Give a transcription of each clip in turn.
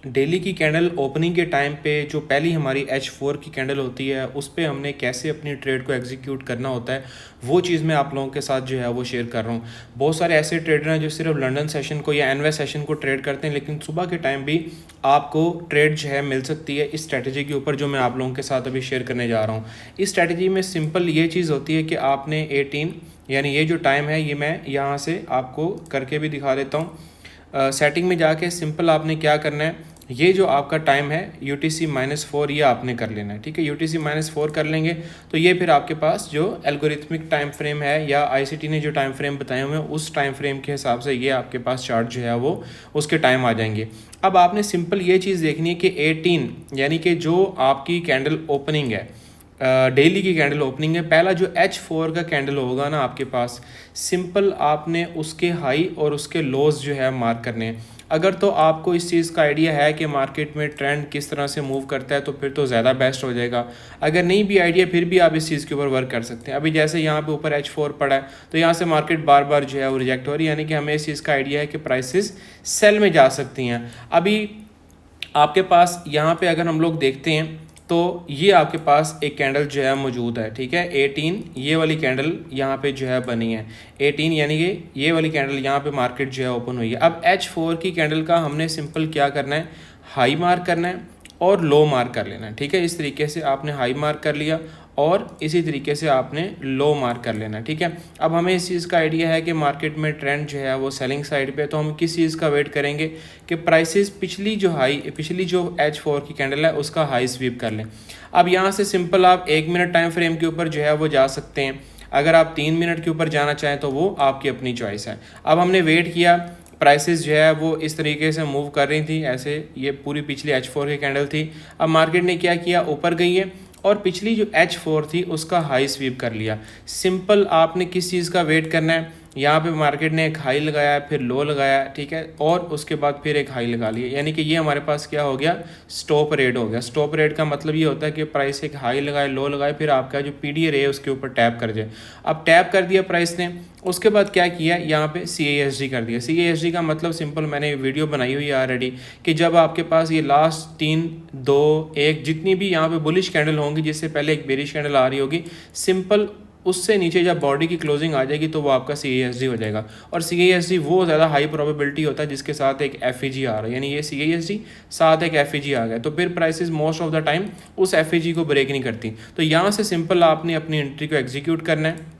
Daily की candle opening के time पे जो पहली हमारी H4 की कैंडल होती है उस पे हमने कैसे अपनी ट्रेड को एग्जीक्यूट करना होता है, वो चीज़ मैं आप लोगों के साथ जो है वो शेयर कर रहा हूँ। बहुत सारे ऐसे ट्रेडर हैं जो सिर्फ लंदन सेशन को या एनवे सेशन को ट्रेड करते हैं, लेकिन सुबह के टाइम भी आपको ट्रेड जो है मिल सकती है इस स्ट्रैटेजी के ऊपर जो मैं आप लोगों के साथ अभी शेयर करने जा रहा हूँ। इस स्ट्रैटेजी में सिंपल ये चीज़ होती है कि आपने 18 यानी ये जो टाइम है ये मैं यहाँ से आपको करके भी दिखा देता हूँ। सेटिंग में जाके सिंपल आपने क्या करना है, ये जो आपका टाइम है UTC -4 ये आपने कर लेना है, ठीक है। UTC -4 कर लेंगे तो ये फिर आपके पास जो एल्गोरिथमिक टाइम फ्रेम है या ICT ने जो टाइम फ्रेम बताए हुए हैं उस टाइम फ्रेम के हिसाब से ये आपके पास चार्ट जो है वो उसके टाइम आ जाएंगे। अब आपने सिंपल ये चीज़ देखनी है कि 18 यानी कि जो आपकी कैंडल ओपनिंग है, डेली की कैंडल ओपनिंग है, पहला जो H4 का कैंडल होगा ना आपके पास, सिंपल आपने उसके हाई और उसके लोज जो है मार्क करने हैं। अगर तो आपको इस चीज़ का आइडिया है कि मार्केट में ट्रेंड किस तरह से मूव करता है तो फिर तो ज़्यादा बेस्ट हो जाएगा। अगर नहीं भी आइडिया फिर भी आप इस चीज़ के ऊपर वर्क कर सकते हैं। अभी जैसे यहाँ पे ऊपर H4 पड़ा है तो यहाँ से मार्केट बार बार जो है वो रिजेक्ट हो रही है, यानी कि हमें इस चीज़ का आइडिया है कि प्राइसेस सेल में जा सकती हैं। अभी आपके पास यहाँ पे अगर हम लोग देखते हैं तो ये आपके पास एक कैंडल जो है मौजूद है, ठीक है। 18 ये वाली कैंडल यहाँ पे जो है बनी है 18, यानी कि ये वाली कैंडल यहाँ पे मार्केट जो है ओपन हुई है। अब H4 की कैंडल का हमने सिंपल क्या करना है, हाई मार्क करना है और लो मार्क कर लेना है, ठीक है। इस तरीके से आपने हाई मार्क कर लिया और इसी तरीके से आपने लो मार्क कर लेना है, ठीक है। अब हमें इस चीज़ का आइडिया है कि मार्केट में ट्रेंड जो है वो सेलिंग साइड पे, तो हम किस चीज़ का वेट करेंगे कि प्राइसेस पिछली जो H4 की कैंडल है उसका हाई स्वीप कर लें। अब यहाँ से सिंपल आप 1 मिनट टाइम फ्रेम के ऊपर जो है वो जा सकते हैं, अगर आप 3 मिनट के ऊपर जाना चाहें तो वो आपकी अपनी चॉइस है। अब हमने वेट किया, प्राइसेस जो है वो इस तरीके से मूव कर रही थी, ऐसे ये पूरी पिछली H4 की कैंडल थी। अब मार्केट ने क्या किया, ऊपर गई है और पिछली जो H4 थी उसका हाई स्वीप कर लिया। सिंपल आपने किस चीज़ का वेट करना है, यहाँ पे मार्केट ने एक हाई लगाया फिर लो लगाया, ठीक है, और उसके बाद फिर एक हाई लगा लिया, यानी कि ये हमारे पास क्या हो गया, स्टॉप रेट हो गया। स्टॉप रेट का मतलब ये होता है कि प्राइस एक हाई लगाए लो लगाए फिर आपका जो PDA रे है उसके ऊपर टैप कर जाए। अब टैप कर दिया प्राइस ने, उसके बाद क्या किया, यहाँ पे CASD कर दिया। CASD का मतलब सिंपल मैंने वीडियो बनाई हुई है ऑलरेडी कि जब आपके पास ये लास्ट 3 2 1 जितनी भी यहाँ पे बुलिश कैंडल होंगी, जिससे पहले एक बेरिश कैंडल आ रही होगी, सिंपल उससे नीचे जब बॉडी की क्लोजिंग आ जाएगी तो वो आपका CASD हो जाएगा। और CASD वो ज़्यादा हाई प्रोबेबिलिटी होता है जिसके साथ एक FEG आ रहा है, यानी ये CASD साथ एक FEG आ गया तो फिर prices most of the time उस FEG को ब्रेक नहीं करती। तो यहाँ से सिंपल आपने अपनी एंट्री को एग्जीक्यूट करना है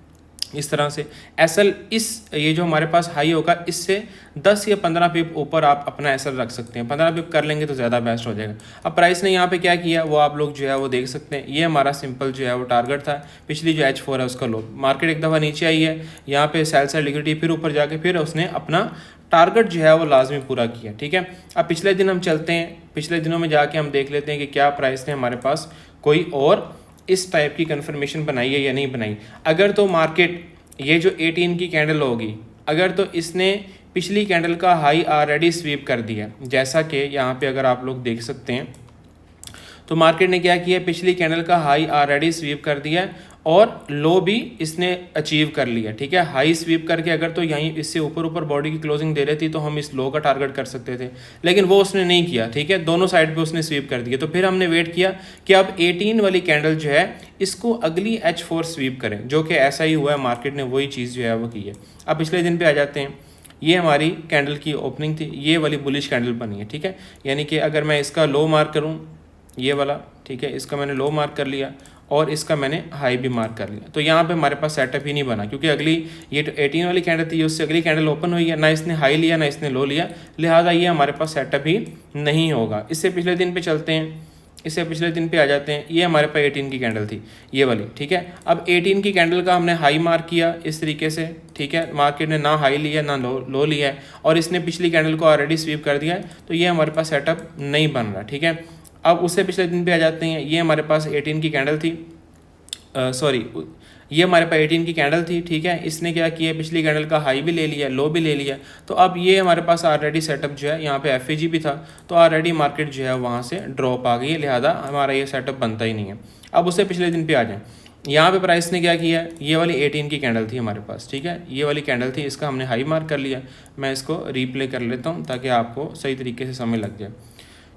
इस तरह से। SL इस ये जो हमारे पास हाई होगा इससे 10 या 15 पिप ऊपर आप अपना SL रख सकते हैं, 15 पिप कर लेंगे तो ज़्यादा बेस्ट हो जाएगा। अब प्राइस ने यहाँ पे क्या किया वो आप लोग जो है वो देख सकते हैं, ये हमारा सिंपल जो है वो टारगेट था, पिछली जो H4 है उसका लो। मार्केट एक दफ़ा नीचे आई है, यहाँ पे सेल साइड लिक्विडिटी, फिर ऊपर जाके फिर उसने अपना टारगेट जो है वो लाजमी पूरा किया, ठीक है। अब पिछले दिन हम चलते हैं, पिछले दिनों में जाके हम देख लेते हैं कि क्या प्राइस ने हमारे पास कोई और इस टाइप की कंफर्मेशन बनाई है या नहीं बनाई। अगर तो मार्केट ये जो 18 की कैंडल होगी, अगर तो इसने पिछली कैंडल का हाई ऑलरेडी स्वीप कर दिया, जैसा कि यहाँ पे अगर आप लोग देख सकते हैं तो मार्केट ने क्या किया, पिछली कैंडल का हाई ऑलरेडी स्वीप कर दिया और लो भी इसने अचीव कर लिया, ठीक है। हाई स्वीप करके अगर तो यहीं इससे ऊपर ऊपर बॉडी की क्लोजिंग दे रही थी तो हम इस लो का टारगेट कर सकते थे, लेकिन वो उसने नहीं किया, ठीक है। दोनों साइड पे उसने स्वीप कर दिया। तो फिर हमने वेट किया कि अब 18 वाली कैंडल जो है इसको अगली H4 स्वीप करें, जो कि ऐसा ही हुआ है, मार्केट ने वही चीज़ जो है वो की है। अब पिछले दिन पे आ जाते हैं, ये हमारी कैंडल की ओपनिंग थी, ये वाली बुलिश कैंडल बनी है, ठीक है। यानी कि अगर मैं इसका लो मार्क करूँ, ये वाला, ठीक है, इसका मैंने लो मार्क कर लिया और इसका मैंने हाई भी मार्क कर लिया, तो यहाँ पे हमारे पास सेटअप ही नहीं बना, क्योंकि अगली ये 18 वाली कैंडल थी उससे अगली कैंडल ओपन हुई है, ना इसने हाई लिया ना इसने लो लिया, लिहाजा ये हमारे पास सेटअप ही नहीं होगा। इससे पिछले दिन पे चलते हैं, इससे पिछले दिन पे आ जाते हैं, ये हमारे पास 18 की कैंडल थी ये वाली, ठीक है। अब 18 की कैंडल का हमने हाई मार्क किया इस तरीके से, ठीक है। मार्केट ने ना हाई लिया ना लो लिया है और इसने पिछली कैंडल को ऑलरेडी स्वीप कर दिया है, तो ये हमारे पास सेटअप नहीं बन रहा, ठीक है। अब उससे पिछले दिन पे आ जाते हैं, ये हमारे पास 18 की कैंडल थी, ये हमारे पास 18 की कैंडल थी, ठीक है। इसने क्या किया, पिछली कैंडल का हाई भी ले लिया लो भी ले लिया, तो अब ये हमारे पास ऑलरेडी सेटअप जो है, यहाँ पे FAG भी था, तो ऑलरेडी मार्केट जो है वहाँ से ड्रॉप आ गई है, लिहाजा हमारा ये सेटअप बनता ही नहीं है। अब उससे पिछले दिन पे आ जाए, यहाँ पे प्राइस ने क्या किया, ये वाली 18 की कैंडल थी हमारे पास, ठीक है, ये वाली कैंडल थी, इसका हमने हाई मार्क कर लिया। मैं इसको रीप्ले कर लेता हूँ ताकि आपको सही तरीके से समझ लग जाए,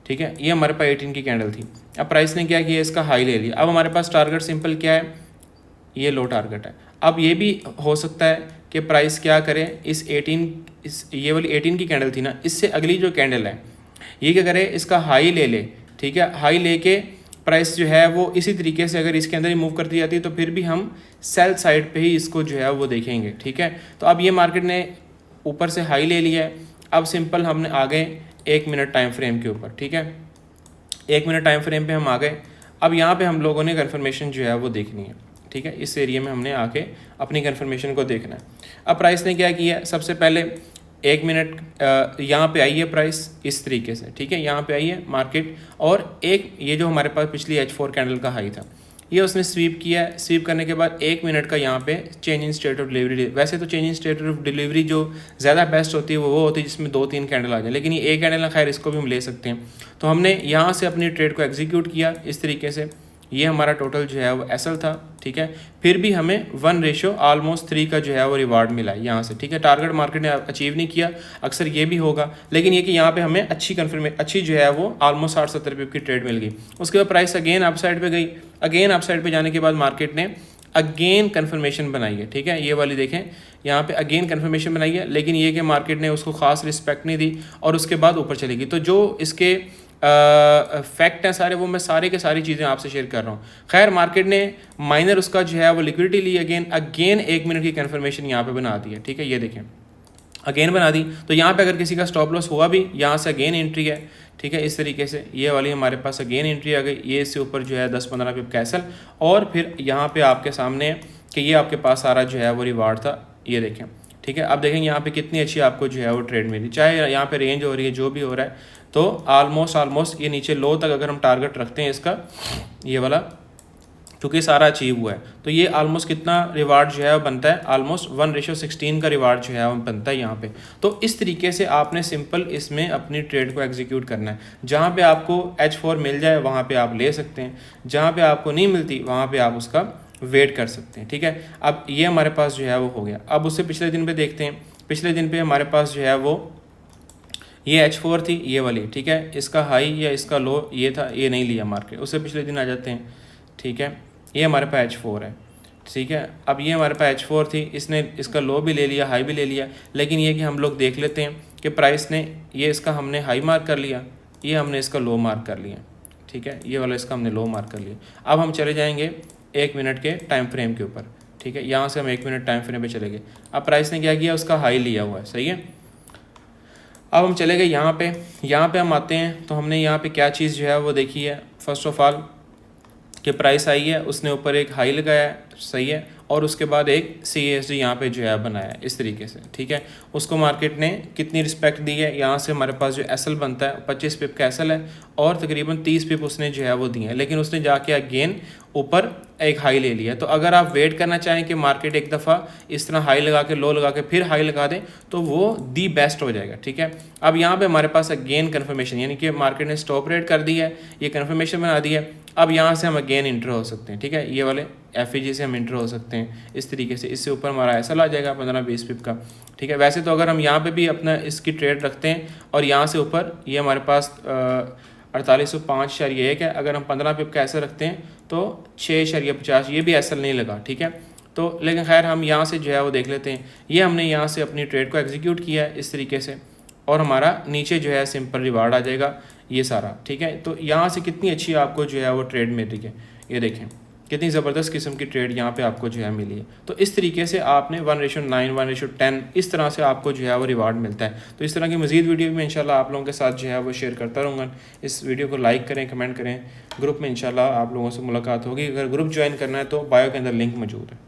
ठीक है, ये हमारे पास 18 की कैंडल थी। अब प्राइस ने क्या किया, इसका हाई ले लिया। अब हमारे पास टारगेट सिंपल क्या है, ये लो टारगेट है। अब ये भी हो सकता है कि प्राइस क्या करे, ये वाली 18 की कैंडल थी ना, इससे अगली जो कैंडल है ये क्या करे, इसका हाई ले ले। ठीक है, हाई लेके प्राइस जो है वो इसी तरीके से अगर इसके अंदर ही मूव करती जाती है तो फिर भी हम सेल साइड पे ही इसको जो है वो देखेंगे। ठीक है, तो अब ये मार्केट ने ऊपर से हाई ले लिया है। अब सिंपल हमने आ गए 1 मिनट टाइम फ्रेम के ऊपर। ठीक है, 1 मिनट टाइम फ्रेम पे हम आ गए। अब यहाँ पे हम लोगों ने कन्फर्मेशन जो है वो देखनी है। ठीक है, इस एरिया में हमने आके अपनी कन्फर्मेशन को देखना है। अब प्राइस ने क्या किया, सबसे पहले 1 मिनट यहाँ पे आई है प्राइस इस तरीके से। ठीक है, यहाँ पे आई है मार्केट, और एक ये जो हमारे पास पिछली H4 कैंडल का हाई था ये उसने स्वीप किया है। स्वीप करने के बाद 1 मिनट का यहाँ पे change in state of delivery. वैसे तो change in state of delivery जो ज़्यादा बेस्ट होती है वो होती है जिसमें 2-3 कैंडल आ जाए, लेकिन ये एक कैंडल ना, खैर इसको भी हम ले सकते हैं। तो हमने यहाँ से अपनी ट्रेड को एग्जीक्यूट किया इस तरीके से। ये हमारा टोटल जो है वो एसएल था। ठीक है, फिर भी हमें 1:3 का जो है वो रिवार्ड मिला है यहाँ से। ठीक है, टारगेट मार्केट ने अचीव नहीं किया, अक्सर ये भी होगा, लेकिन ये कि यहाँ पे हमें अच्छी जो है वो ऑलमोस्ट 60-70 पिप की ट्रेड मिल गई। उसके बाद प्राइस अगेन अप साइड पे गई। अगेन अप साइड पे जाने के बाद मार्केट ने अगेन कन्फर्मेशन बनाई है। ठीक है, ये वाली देखें, यहाँ पे अगेन कन्फर्मेशन बनाई है, लेकिन ये कि मार्केट ने उसको खास रिस्पेक्ट नहीं दी और उसके बाद ऊपर चलेगी। तो जो इसके फैक्ट हैं सारे, वो मैं सारे के सारी चीज़ें आपसे शेयर कर रहा हूँ। खैर मार्केट ने माइनर उसका जो है वो लिक्विडिटी ली, अगेन 1 मिनट की कन्फर्मेशन यहाँ पे बना दी है। ठीक है, ये देखें अगेन बना दी। तो यहाँ पे अगर किसी का स्टॉप लॉस हुआ भी, यहाँ से अगेन एंट्री है। ठीक है, इस तरीके से ये वाली हमारे पास अगेन एंट्री आ गई। ये इससे ऊपर जो है 10-15 पिप कैसल, और फिर यहाँ पे आपके सामने कि ये आपके पास सारा जो है वो रिवार्ड था, ये देखें। ठीक है, अब देखेंगे यहाँ पे कितनी अच्छी आपको जो है वो ट्रेड मिली, चाहे यहाँ पे रेंज हो रही है जो भी हो रहा है। तो ऑलमोस्ट ये नीचे लो तक अगर हम टारगेट रखते हैं इसका, ये वाला, क्योंकि सारा अचीव हुआ है, तो ये ऑलमोस्ट कितना रिवार्ड जो है वो बनता है, ऑलमोस्ट 1:16 का रिवार्ड जो है वो बनता है यहाँ पे। तो इस तरीके से आपने सिंपल इसमें अपनी ट्रेड को एग्जीक्यूट करना है। जहाँ पे आपको H4 मिल जाए वहाँ पे आप ले सकते हैं, जहाँ पे आपको नहीं मिलती वहाँ पे आप उसका वेट कर सकते हैं। ठीक है, अब ये हमारे पास जो है वो हो गया। अब उससे पिछले दिन पे देखते हैं। पिछले दिन पे हमारे पास जो है वो ये H4 थी, ये वाली। ठीक है, इसका हाई या इसका लो ये था, ये नहीं लिया मार्केट। उससे पिछले दिन आ जाते हैं। ठीक है, ये हमारे पास H4 है। ठीक है, अब ये हमारे पास H4 थी, इसने इसका लो भी ले लिया, हाई भी ले लिया, लेकिन ये कि हम लोग देख लेते हैं कि प्राइस ने ये इसका हमने हाई मार्क कर लिया, ये हमने इसका लो मार्क कर लिया। ठीक है, ये वाला इसका हमने लो मार्क कर लिया। अब हम चले जाएंगे 1 मिनट के टाइम फ्रेम के ऊपर। ठीक है, यहाँ से हम 1 मिनट टाइम फ्रेम पे चले गए। अब प्राइस ने क्या किया, उसका हाई लिया हुआ है, सही है। अब हम चले गए यहाँ पे हम आते हैं, तो हमने यहाँ पे क्या चीज़ जो है वो देखी है। फर्स्ट ऑफ ऑल कि प्राइस आई है, उसने ऊपर एक हाई लगाया है, सही है, और उसके बाद एक CASD यहाँ पे जो है बनाया है इस तरीके से। ठीक है, उसको मार्केट ने कितनी रिस्पेक्ट दी है, यहाँ से हमारे पास जो एसएल बनता है 25 पिप का एसएल है, और तकरीबन 30 पिप उसने जो है वो दिए हैं, लेकिन उसने जाके अगेन ऊपर एक हाई ले लिया। तो अगर आप वेट करना चाहें कि मार्केट एक दफ़ा इस तरह हाई लगा के लो लगा के फिर हाई लगा दें, तो वो दी बेस्ट हो जाएगा। ठीक है, अब यहाँ पे हमारे पास अगेन कन्फर्मेशन, यानी कि मार्केट ने स्टॉप रेट कर दी है, ये कन्फर्मेशन बना दी है। अब यहाँ से हम अगेन इंटर हो सकते हैं। ठीक है, ये वाले FEG से हम इंटर हो सकते हैं इस तरीके से। इससे ऊपर हमारा एसएल आ जाएगा 15-20 पिप का। ठीक है, वैसे तो अगर हम यहाँ पे भी अपना इसकी ट्रेड रखते हैं और यहाँ से ऊपर ये हमारे पास 4805.1 है, अगर हम 15 पिप का एसएल रखते हैं तो 6.50, ये भी एसएल नहीं लगा। ठीक है, तो लेकिन खैर हम यहाँ से जो है वो देख लेते हैं। ये हमने यहाँ से अपनी ट्रेड को एग्जीक्यूट किया है इस तरीके से, और हमारा नीचे जो है सिंपल रिवार्ड आ जाएगा ये सारा। ठीक है, तो यहाँ से कितनी अच्छी आपको जो है वो ट्रेड मिल रही है, ये देखें कितनी ज़बरदस्त किस्म की ट्रेड यहाँ पे आपको जो है मिली है। तो इस तरीके से आपने 1:9, 1:10 इस तरह से आपको जो है वो रिवार्ड मिलता है। तो इस तरह की मज़ीद वीडियो में इंशाल्लाह आप लोगों के साथ जो है वो शेयर करता रहूँगा। इस वीडियो को लाइक करें, कमेंट करें। ग्रुप में इंशाल्लाह आप लोगों से मुलाकात होगी। अगर ग्रुप ज्वाइन करना है तो बायो के अंदर लिंक मौजूद है।